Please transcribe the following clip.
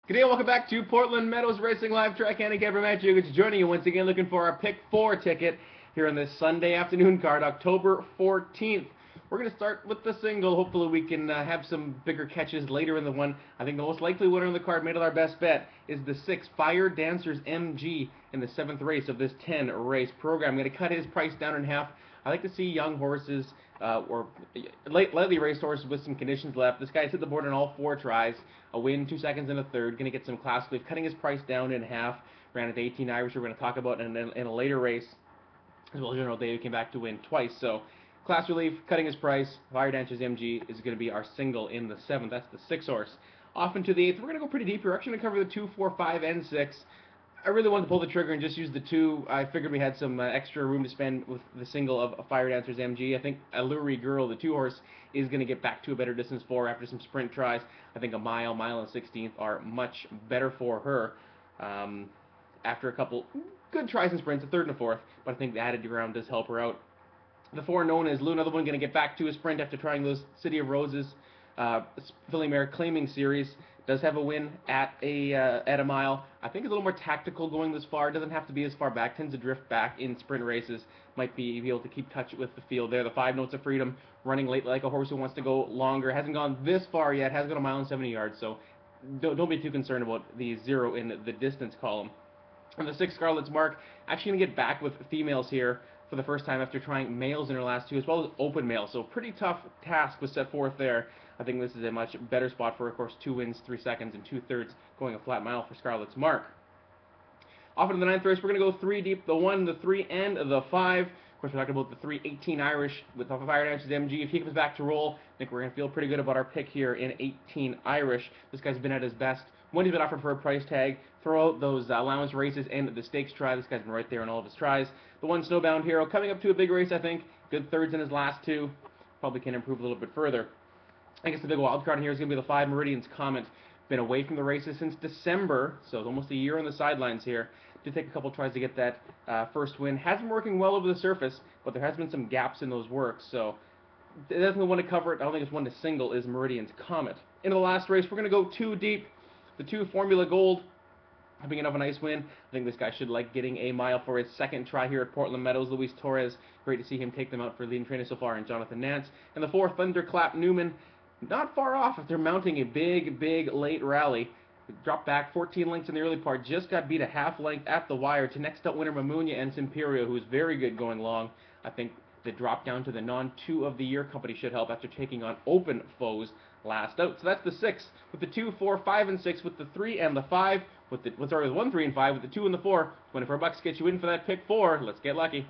Good day, welcome back to Portland Meadows Racing Live Track. Handicap Matt Jugich joining you once again, looking for our Pick 4 ticket here on this Sunday afternoon card, October 14th. We're going to start with the single. Hopefully we can have some bigger catches later in the one. I think the most likely winner on the card, made it our best bet, is the 6 Fire Dancers MG in the 7th race of this 10-race program. I'm going to cut his price down in half. I like to see young horses or lightly raced horses with some conditions left. This guy's hit the board on all 4 tries. A win, 2 seconds and a third. Going to get some class relief. Cutting his price down in half. Ran at 18 Irish. We're going to talk about in a later race. As well as General David came back to win twice. So class relief, cutting his price. Fire Dancers MG is going to be our single in the 7th. That's the 6 horse. Off into the 8th. We're going to go pretty deep here. We're actually going to cover the 2, 4, 5, and 6. I really wanted to pull the trigger and just use the 2. I figured we had some extra room to spend with the single of Fire Dancers MG. I think Allure Girl, the 2 horse, is going to get back to a better distance for her after some sprint tries. I think a mile and 16th are much better for her after a couple good tries and sprints, a 3rd and a 4th, but I think the added ground does help her out. The 4 known as Lou, another one going to get back to a sprint after trying those City of Roses filly mare claiming series. Does have a win at a mile. I think it's a little more tactical going this far. Doesn't have to be as far back. Tends to drift back in sprint races. Might be able to keep touch with the field there. The 5 Notes of Freedom, running late like a horse who wants to go longer. Hasn't gone this far yet. Has gone a mile and 70 yards. So don't be too concerned about the 0 in the distance column. And the 6 Scarlet's Mark, actually going to get back with females here for the first time after trying males in her last 2, as well as open males. So pretty tough task was set forth there. I think this is a much better spot for, of course, 2 wins, 3 seconds, and 2/3 going a flat mile for Scarlet's Mark. Off into the 9th race, we're going to go 3 deep, the 1, the 3, and the 5. Of course, we're talking about the 3, 18 Irish with the Fire Dancers MG. If he comes back to roll, I think we're going to feel pretty good about our pick here in 18 Irish. This guy's been at his best when he's been offered for a price tag. Throw out those allowance races and the stakes try. This guy's been right there in all of his tries. The 1 Snowbound Hero coming up to a big race, I think. Good 3rds in his last 2. Probably can improve a little bit further. I guess the big wild card here is going to be the 5 Meridian's Comet. Been away from the races since December, so it's almost a year on the sidelines here. Did take a couple tries to get that first win. Has been working well over the surface, but there has been some gaps in those works, so it doesn't want to cover it. I don't think it's one to single is Meridian's Comet. Into the last race, we're going to go 2 deep. The 2 Formula Gold, having enough a nice win. I think this guy should like getting a mile for his 2nd try here at Portland Meadows. Luis Torres, great to see him take them out for leading trainer so far, and Jonathan Nance. And the 4 Thunderclap Newman, not far off if they're mounting a big late rally. Dropped back 14 lengths in the early part, just got beat a half length at the wire to next up winner Mamunya and Simperio, who is very good going long. I think the drop down to the non-2 of the year company should help after taking on open foes last out. So that's the 6 with the 2, 4, 5, and 6 with the 3 and the 5 with the 1, 3, and 5 with the 2 and the 4. $24 gets you in for that pick 4. Let's get lucky.